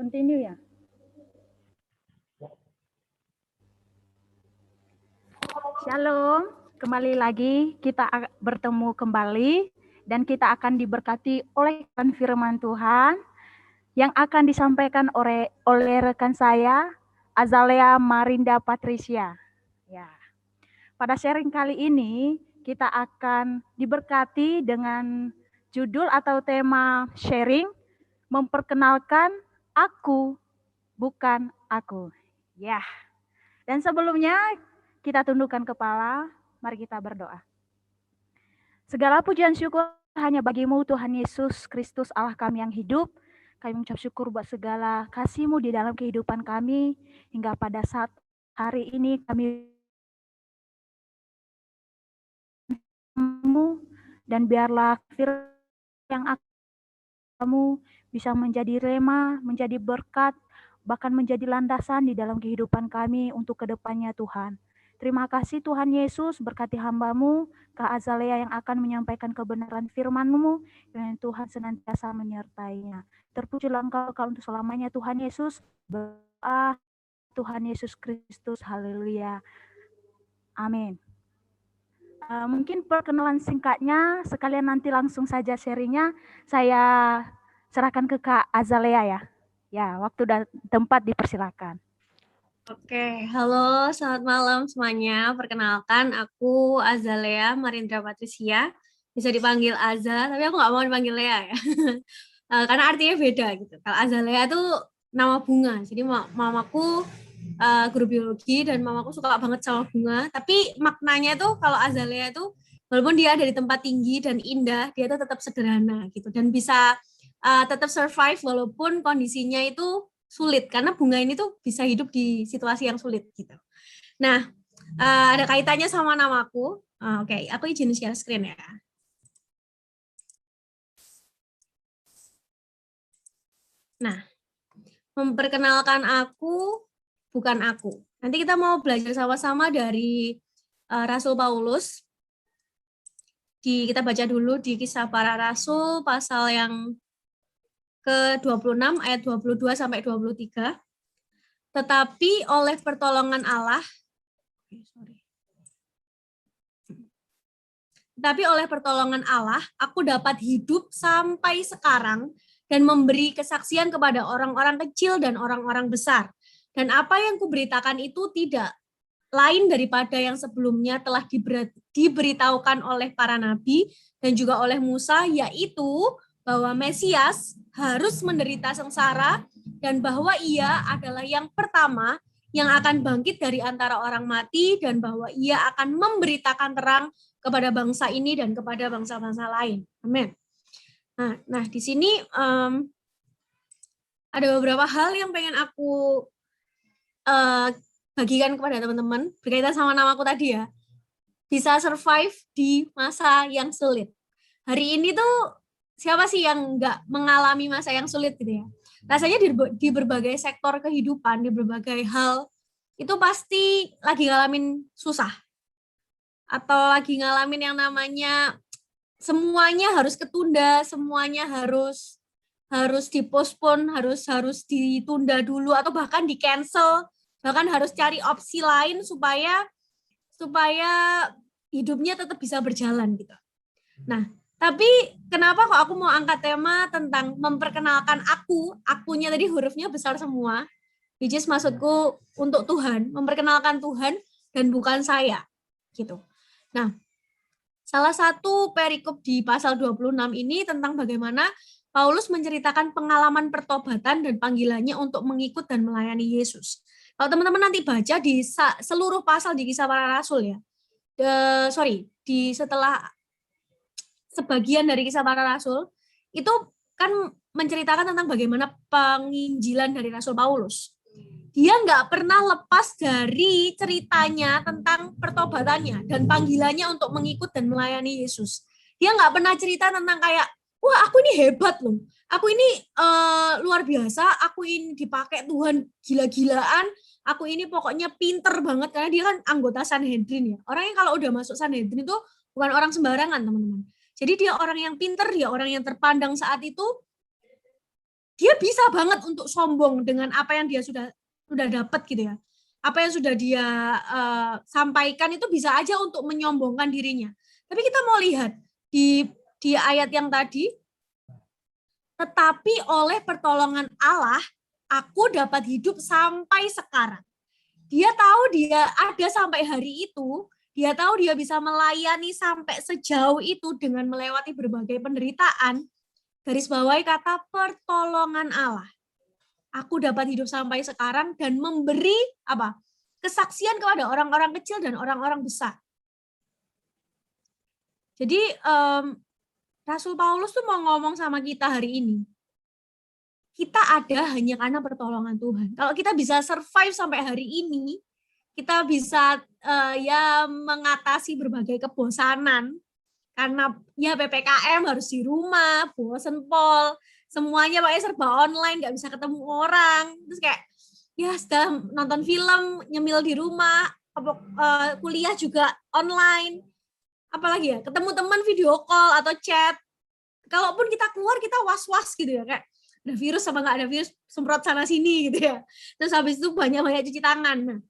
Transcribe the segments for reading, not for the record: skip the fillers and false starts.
Continue ya. Shalom, kembali lagi kita bertemu kembali dan kita akan diberkati oleh firman Tuhan yang akan disampaikan oleh rekan saya Azalea Marinda Patricia. Ya. Pada sharing kali ini kita akan diberkati dengan judul atau tema sharing memperkenalkan aku bukan aku. Ya. Dan sebelumnya kita tundukkan kepala, mari kita berdoa. Segala pujian syukur hanya bagimu Tuhan Yesus Kristus Allah kami yang hidup. Kami mengucap syukur buat segala kasih-Mu di dalam kehidupan kami. Hingga pada saat hari ini kami dan biarlah firman yang kamu bisa menjadi rema, menjadi berkat, bahkan menjadi landasan di dalam kehidupan kami untuk kedepannya Tuhan. Terima kasih Tuhan Yesus, berkati hamba-Mu, Kak Azalea yang akan menyampaikan kebenaran firman-Mu, dan Tuhan senantiasa menyertainya. Terpujilah Engkau untuk selamanya Tuhan Yesus, berdoa Tuhan Yesus Kristus, haleluya. Amin. Mungkin perkenalan singkatnya, sekalian nanti langsung saja sharingnya, saya serahkan ke Kak Azalea ya. Ya, waktu dan tempat dipersilakan. Oke, halo, selamat malam semuanya. Perkenalkan, aku Azalea Marindra Patricia. Bisa dipanggil Aza, tapi aku nggak mau dipanggil Lea ya. Karena artinya beda gitu. Kalau Azalea itu nama bunga. Jadi mamaku guru biologi dan mamaku suka banget sama bunga. Tapi maknanya tuh kalau Azalea itu walaupun dia ada di tempat tinggi dan indah, dia tuh tetap sederhana gitu dan bisa tetap survive walaupun kondisinya itu sulit karena bunga ini tuh bisa hidup di situasi yang sulit gitu. Nah, ada kaitannya sama namaku. Oke, aku izin share screen ya. Nah, memperkenalkan aku bukan aku. Nanti kita mau belajar sama-sama dari Rasul Paulus. Kita baca dulu di Kisah Para Rasul pasal yang ke-26 ayat 22 sampai 23. Tetapi oleh pertolongan Allah, aku dapat hidup sampai sekarang dan memberi kesaksian kepada orang-orang kecil dan orang-orang besar. Dan apa yang kuberitakan itu tidak lain daripada yang sebelumnya telah diberitahukan oleh para nabi dan juga oleh Musa, yaitu bahwa Mesias harus menderita sengsara dan bahwa ia adalah yang pertama yang akan bangkit dari antara orang mati dan bahwa ia akan memberitakan terang kepada bangsa ini dan kepada bangsa-bangsa lain. Amin. Nah, di sini ada beberapa hal yang pengen aku bagikan kepada teman-teman berkaitan sama namaku tadi ya. Bisa survive di masa yang sulit. Hari ini tuh siapa sih yang nggak mengalami masa yang sulit gitu ya? Rasanya di berbagai sektor kehidupan, di berbagai hal, itu pasti lagi ngalamin susah. Atau lagi ngalamin yang namanya semuanya harus ketunda, semuanya harus dipospon, harus ditunda dulu, atau bahkan di-cancel, bahkan harus cari opsi lain supaya hidupnya tetap bisa berjalan gitu. Nah, tapi kenapa kok aku mau angkat tema tentang memperkenalkan akunya tadi hurufnya besar semua, which is maksudku untuk Tuhan, memperkenalkan Tuhan dan bukan saya, gitu. Nah, salah satu perikop di pasal 26 ini tentang bagaimana Paulus menceritakan pengalaman pertobatan dan panggilannya untuk mengikut dan melayani Yesus. Kalau teman-teman nanti baca di seluruh pasal di Kisah Para Rasul ya, setelah sebagian dari Kisah Para Rasul, itu kan menceritakan tentang bagaimana penginjilan dari Rasul Paulus. Dia nggak pernah lepas dari ceritanya tentang pertobatannya dan panggilannya untuk mengikut dan melayani Yesus. Dia nggak pernah cerita tentang kayak, wah aku ini hebat loh, aku ini luar biasa, aku ini dipakai Tuhan gila-gilaan, aku ini pokoknya pinter banget, karena dia kan anggota Sanhedrin ya. Orangnya kalau udah masuk Sanhedrin itu bukan orang sembarangan teman-teman. Jadi dia orang yang pinter, dia orang yang terpandang saat itu, dia bisa banget untuk sombong dengan apa yang dia sudah dapat gitu ya. Apa yang sudah dia sampaikan itu bisa aja untuk menyombongkan dirinya. Tapi kita mau lihat di ayat yang tadi, tetapi oleh pertolongan Allah, aku dapat hidup sampai sekarang. Dia tahu dia ada sampai hari itu, dia tahu dia bisa melayani sampai sejauh itu dengan melewati berbagai penderitaan. Garis bawahi kata pertolongan Allah. Aku dapat hidup sampai sekarang dan memberi apa? Kesaksian kepada orang-orang kecil dan orang-orang besar. Jadi Rasul Paulus tuh mau ngomong sama kita hari ini. Kita ada hanya karena pertolongan Tuhan. Kalau kita bisa survive sampai hari ini, kita bisa ya mengatasi berbagai kebosanan karena ya PPKM harus di rumah, bosen pol, semuanya pakai serba online, nggak bisa ketemu orang, terus kayak ya sudah nonton film, nyemil di rumah, kuliah juga online, apalagi ya ketemu teman video call atau chat. Kalaupun kita keluar kita was-was gitu ya, kayak ada virus apa nggak ada virus, semprot sana sini gitu ya. Terus habis itu banyak-banyak cuci tangan. Nah,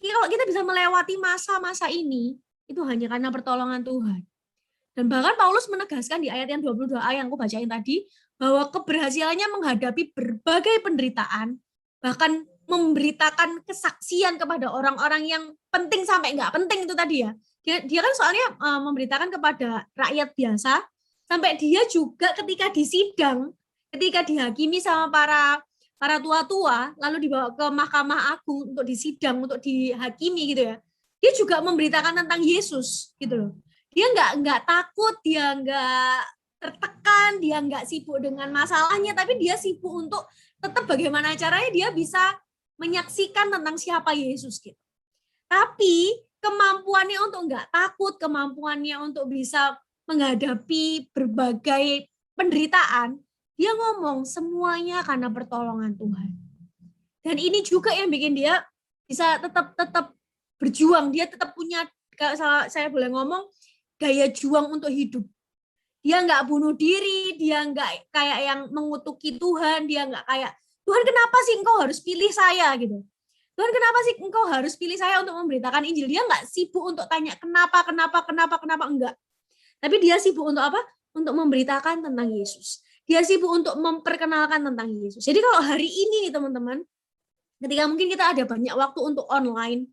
kalau kita bisa melewati masa-masa ini, itu hanya karena pertolongan Tuhan. Dan bahkan Paulus menegaskan di ayat yang 22a yang aku bacain tadi, bahwa keberhasilannya menghadapi berbagai penderitaan, bahkan memberitakan kesaksian kepada orang-orang yang penting sampai nggak penting itu tadi ya. Dia kan soalnya memberitakan kepada rakyat biasa, sampai dia juga ketika disidang, ketika dihakimi sama para tua-tua, lalu dibawa ke Mahkamah Agung untuk disidang, untuk dihakimi gitu ya. Dia juga memberitakan tentang Yesus gitu loh. Dia nggak takut, dia nggak tertekan, dia nggak sibuk dengan masalahnya, tapi dia sibuk untuk tetap bagaimana caranya dia bisa menyaksikan tentang siapa Yesus gitu. Tapi kemampuannya untuk nggak takut, kemampuannya untuk bisa menghadapi berbagai penderitaan, dia ngomong semuanya karena pertolongan Tuhan. Dan ini juga yang bikin dia bisa tetap berjuang, dia tetap punya, kalau saya boleh ngomong, gaya juang untuk hidup. Dia nggak bunuh diri, dia nggak kayak yang mengutuki Tuhan, dia nggak kayak, Tuhan kenapa sih engkau harus pilih saya gitu. Tuhan kenapa sih engkau harus pilih saya untuk memberitakan Injil. Dia nggak sibuk untuk tanya kenapa, enggak. Tapi dia sibuk untuk apa? Untuk memberitakan tentang Yesus. Dia sibuk untuk memperkenalkan tentang Yesus. Jadi kalau hari ini nih teman-teman, ketika mungkin kita ada banyak waktu untuk online,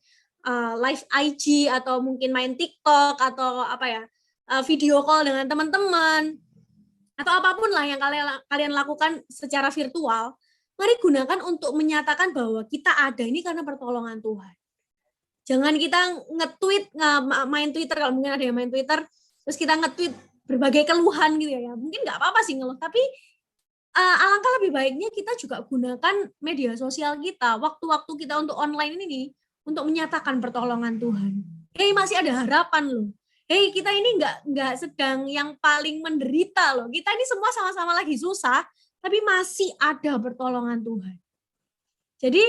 live IG atau mungkin main TikTok atau apa ya, video call dengan teman-teman atau apapun lah yang kalian lakukan secara virtual, mari gunakan untuk menyatakan bahwa kita ada ini karena pertolongan Tuhan. Jangan kita nge-tweet, main Twitter, kalau mungkin ada yang main Twitter, terus kita nge-tweet berbagai keluhan gitu ya. Mungkin nggak apa-apa sih ngeluh, tapi alangkah lebih baiknya kita juga gunakan media sosial kita, waktu-waktu kita untuk online ini nih, untuk menyatakan pertolongan Tuhan. Hei, masih ada harapan loh. Hei, kita ini nggak sedang yang paling menderita loh. Kita ini semua sama-sama lagi susah, tapi masih ada pertolongan Tuhan. Jadi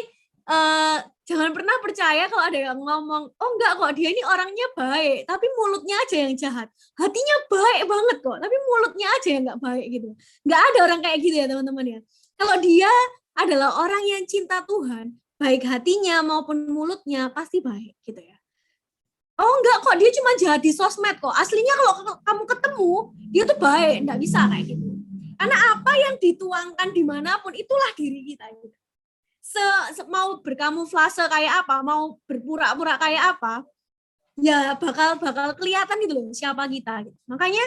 jangan pernah percaya kalau ada yang ngomong, oh enggak kok, dia ini orangnya baik, tapi mulutnya aja yang jahat. Hatinya baik banget kok, tapi mulutnya aja yang nggak baik gitu. Nggak ada orang kayak gitu ya teman-teman ya. Kalau dia adalah orang yang cinta Tuhan, baik hatinya maupun mulutnya pasti baik gitu ya. Oh enggak kok, dia cuma jahat di sosmed kok. Aslinya kalau kamu ketemu, dia tuh baik, enggak bisa kayak gitu. Karena apa yang dituangkan dimanapun, itulah diri kita. Gitu. Mau berkamuflase kayak apa, mau berpura-pura kayak apa, ya bakal kelihatan gitu loh siapa kita. Gitu. Makanya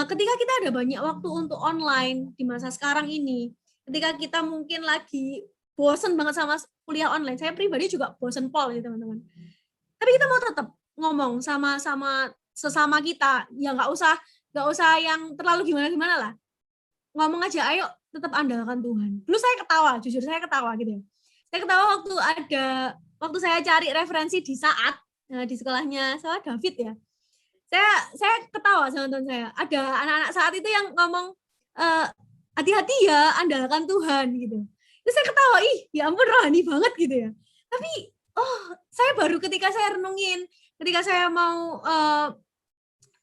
ketika kita ada banyak waktu untuk online di masa sekarang ini, ketika kita mungkin lagi bosen banget sama kuliah online, saya pribadi juga bosen pol ya teman-teman. Tapi kita mau tetap ngomong sama sesama kita, ya nggak usah yang terlalu gimana lah. Ngomong aja, ayo tetap andalkan Tuhan. Dulu saya ketawa, jujur saya ketawa gitu ya. Saya ketawa waktu saya cari referensi di Saat, di sekolahnya saya David ya. Saya ketawa sama teman saya. Ada anak-anak Saat itu yang ngomong, hati-hati ya, andalkan Tuhan gitu. Terus saya ketawa, ya ampun rohani banget gitu ya. Tapi saya baru ketika saya renungin, ketika saya mau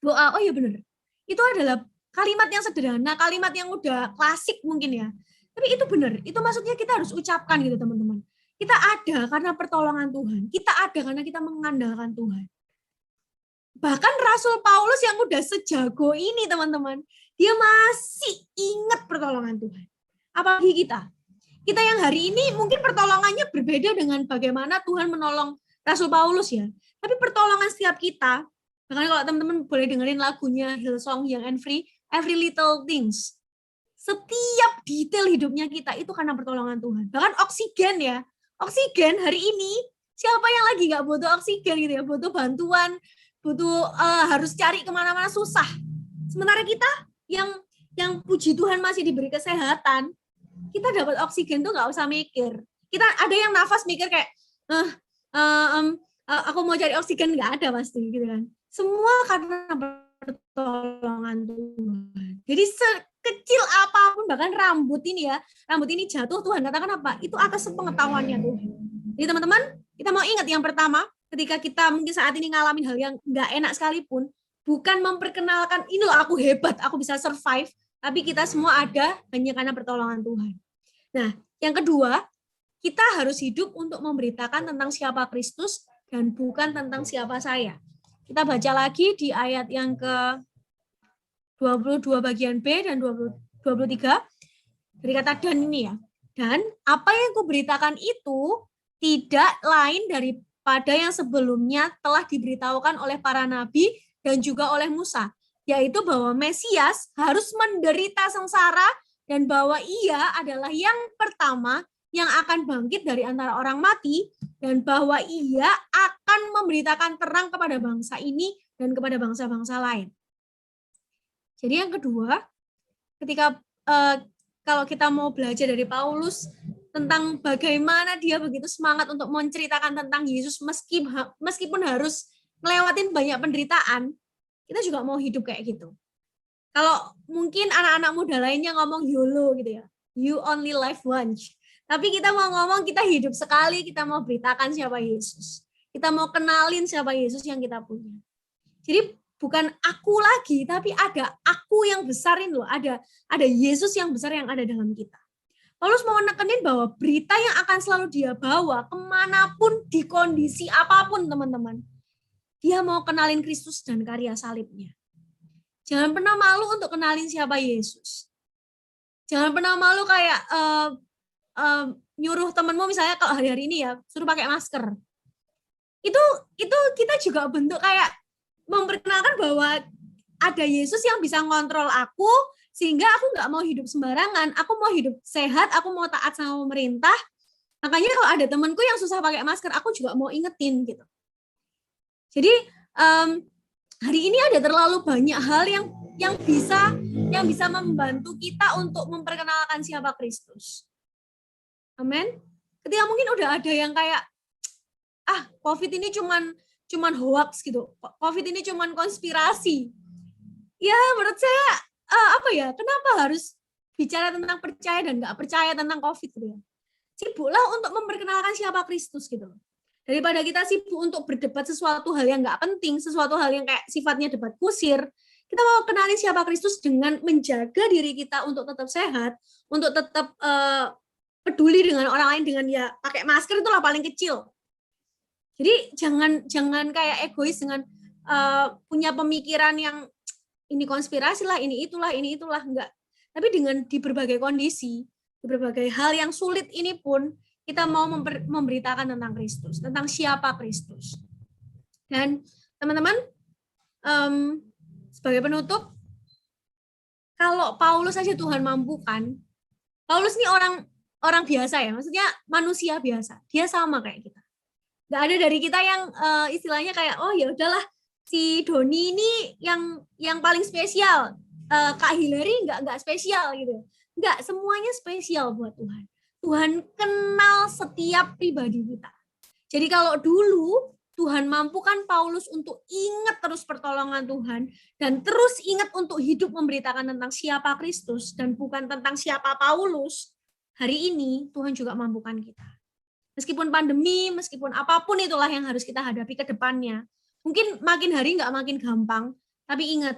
doa, oh iya benar. Itu adalah kalimat yang sederhana, kalimat yang udah klasik mungkin ya. Tapi itu benar, itu maksudnya kita harus ucapkan gitu teman-teman. Kita ada karena pertolongan Tuhan. Kita ada karena kita mengandalkan Tuhan. Bahkan Rasul Paulus yang udah sejago ini teman-teman, dia masih ingat pertolongan Tuhan. Apalagi kita. Kita yang hari ini mungkin pertolongannya berbeda dengan bagaimana Tuhan menolong Rasul Paulus ya. Tapi pertolongan setiap kita, bahkan kalau teman-teman boleh dengerin lagunya Hillsong Young and Free, Every Little Things. Setiap detail hidupnya kita itu karena pertolongan Tuhan. Bahkan oksigen ya. Oksigen hari ini, siapa yang lagi nggak butuh oksigen gitu ya, butuh bantuan, butuh harus cari kemana-mana susah. Sementara kita yang puji Tuhan masih diberi kesehatan, kita dapat oksigen tuh nggak usah mikir. Kita ada yang nafas mikir kayak, aku mau cari oksigen, nggak ada pasti gitu kan. Semua karena pertolongan Tuhan. Jadi sekecil apapun, bahkan rambut ini jatuh, Tuhan katakan apa? Itu atas pengetahuannya Tuhan. Jadi teman-teman, kita mau ingat yang pertama, ketika kita mungkin saat ini ngalamin hal yang nggak enak sekalipun, bukan memperkenalkan, ini loh aku hebat, aku bisa survive, tapi kita semua ada hanya karena pertolongan Tuhan. Nah, yang kedua, kita harus hidup untuk memberitakan tentang siapa Kristus dan bukan tentang siapa saya. Kita baca lagi di ayat yang ke-22 bagian B dan 23, dari kata dan ini ya. Dan apa yang kuberitakan itu tidak lain daripada yang sebelumnya telah diberitahukan oleh para nabi dan juga oleh Musa, yaitu bahwa Mesias harus menderita sengsara dan bahwa ia adalah yang pertama yang akan bangkit dari antara orang mati dan bahwa ia akan memberitakan terang kepada bangsa ini dan kepada bangsa-bangsa lain. Jadi yang kedua, ketika kalau kita mau belajar dari Paulus tentang bagaimana dia begitu semangat untuk menceritakan tentang Yesus meskipun harus ngelewatin banyak penderitaan, kita juga mau hidup kayak gitu. Kalau mungkin anak-anak muda lainnya ngomong YOLO gitu ya, you only live once. Tapi kita mau ngomong kita hidup sekali, kita mau beritakan siapa Yesus. Kita mau kenalin siapa Yesus yang kita punya. Jadi bukan aku lagi, tapi ada aku yang besarin loh, ada Yesus yang besar yang ada dalam kita. Paulus mau menekenin bahwa berita yang akan selalu dia bawa kemanapun, di kondisi apapun teman-teman. Dia mau kenalin Kristus dan karya salibnya. Jangan pernah malu untuk kenalin siapa Yesus. Jangan pernah malu kayak nyuruh temenmu misalnya kalau hari-hari ini ya suruh pakai masker. Itu kita juga bentuk kayak memperkenalkan bahwa ada Yesus yang bisa ngontrol aku sehingga aku nggak mau hidup sembarangan. Aku mau hidup sehat, aku mau taat sama pemerintah. Makanya kalau ada temanku yang susah pakai masker, aku juga mau ingetin gitu. Jadi hari ini ada terlalu banyak hal yang bisa membantu kita untuk memperkenalkan siapa Kristus. Amin. Ketika mungkin udah ada yang kayak COVID ini cuman hoax gitu. COVID ini cuman konspirasi. Ya, menurut saya kenapa harus bicara tentang percaya dan nggak percaya tentang COVID gitu ya. Sibuklah untuk memperkenalkan siapa Kristus gitu. Daripada kita sibuk untuk berdebat sesuatu hal yang nggak penting, sesuatu hal yang kayak sifatnya debat kusir, kita mau kenalin siapa Kristus dengan menjaga diri kita untuk tetap sehat, untuk tetap peduli dengan orang lain dengan ya pakai masker itulah paling kecil. Jadi jangan kayak egois dengan punya pemikiran yang ini konspirasi lah, ini itulah, enggak. Tapi dengan di berbagai kondisi, di berbagai hal yang sulit ini pun kita mau memberitakan tentang Kristus, tentang siapa Kristus. Dan teman-teman, sebagai penutup, kalau Paulus saja Tuhan mampukan, Paulus ini orang biasa ya, maksudnya manusia biasa. Dia sama kayak kita. Nggak ada dari kita yang istilahnya kayak oh ya udahlah si Doni ini yang paling spesial, Kak Hillary nggak spesial gitu. Nggak, semuanya spesial buat Tuhan. Tuhan kenal setiap pribadi kita. Jadi kalau dulu Tuhan mampukan Paulus untuk ingat terus pertolongan Tuhan dan terus ingat untuk hidup memberitakan tentang siapa Kristus dan bukan tentang siapa Paulus. Hari ini Tuhan juga mampukan kita. Meskipun pandemi, meskipun apapun itulah yang harus kita hadapi ke depannya. Mungkin makin hari nggak makin gampang, tapi ingat,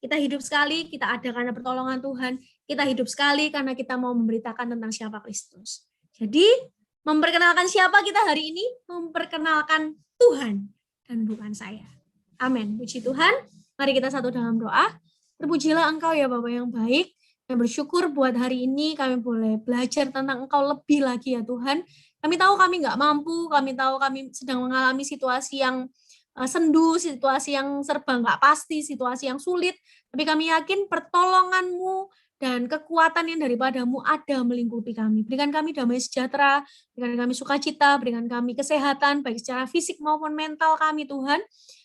kita hidup sekali, kita ada karena pertolongan Tuhan, kita hidup sekali karena kita mau memberitakan tentang siapa Kristus. Jadi, memperkenalkan siapa kita hari ini? Memperkenalkan Tuhan dan bukan saya. Amin. Puji Tuhan. Mari kita satu dalam doa. Terpujilah Engkau ya Bapa yang baik. Kami bersyukur buat hari ini kami boleh belajar tentang Engkau lebih lagi ya Tuhan. Kami tahu kami nggak mampu, kami tahu kami sedang mengalami situasi yang sendu, situasi yang serba nggak pasti, situasi yang sulit. Tapi kami yakin pertolongan-Mu dan kekuatan yang daripadamu ada melingkupi kami. Berikan kami damai sejahtera, berikan kami sukacita, berikan kami kesehatan, baik secara fisik maupun mental kami Tuhan.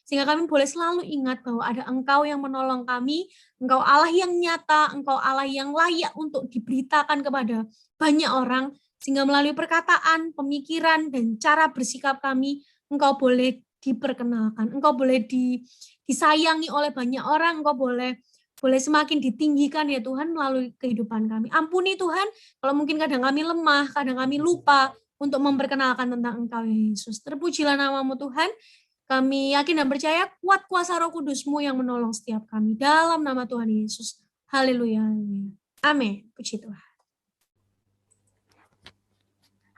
Sehingga kami boleh selalu ingat bahwa ada Engkau yang menolong kami, Engkau Allah yang nyata, Engkau Allah yang layak untuk diberitakan kepada banyak orang, sehingga melalui perkataan, pemikiran, dan cara bersikap kami, Engkau boleh diperkenalkan, Engkau boleh disayangi oleh banyak orang, Engkau boleh semakin ditinggikan ya Tuhan melalui kehidupan kami. Ampuni Tuhan, kalau mungkin kadang kami lemah, kadang kami lupa untuk memperkenalkan tentang Engkau ya Yesus. Terpujilah nama-Mu Tuhan. Kami yakin dan percaya kuat kuasa Roh Kudus-Mu yang menolong setiap kami. Dalam nama Tuhan Yesus. Haleluya. Amin. Puji Tuhan.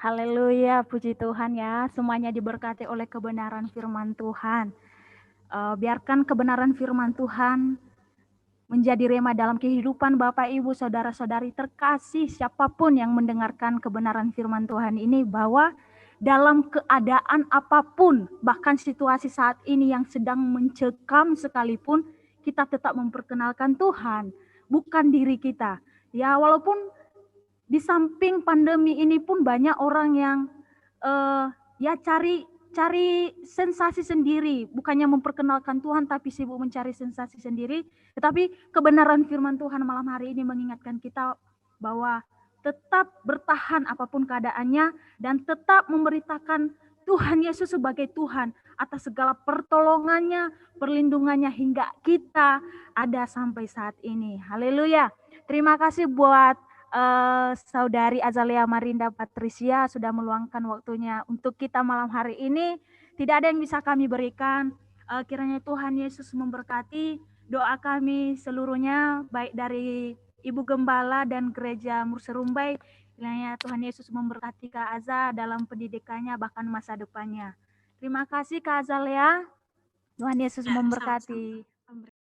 Haleluya, puji Tuhan ya. Semuanya diberkati oleh kebenaran firman Tuhan. Biarkan kebenaran firman Tuhan menjadi rema dalam kehidupan Bapak, Ibu, Saudara-saudari terkasih, siapapun yang mendengarkan kebenaran firman Tuhan ini, bahwa dalam keadaan apapun, bahkan situasi saat ini yang sedang mencekam sekalipun, kita tetap memperkenalkan Tuhan, bukan diri kita. Ya, walaupun di samping pandemi ini pun banyak orang yang ya cari sensasi sendiri, bukannya memperkenalkan Tuhan tapi sibuk mencari sensasi sendiri. Tetapi kebenaran firman Tuhan malam hari ini mengingatkan kita bahwa tetap bertahan apapun keadaannya dan tetap memberitakan Tuhan Yesus sebagai Tuhan atas segala pertolongannya, perlindungannya hingga kita ada sampai saat ini. Haleluya. Terima kasih buat Saudari Azalea Marinda Patricia sudah meluangkan waktunya untuk kita malam hari ini. Tidak ada yang bisa kami berikan. Kiranya Tuhan Yesus memberkati doa kami seluruhnya, baik dari Ibu Gembala dan Gereja Murserumbai. Kiranya Tuhan Yesus memberkati Kak Aza dalam pendidikannya bahkan masa depannya. Terima kasih Kak Azalea. Tuhan Yesus memberkati.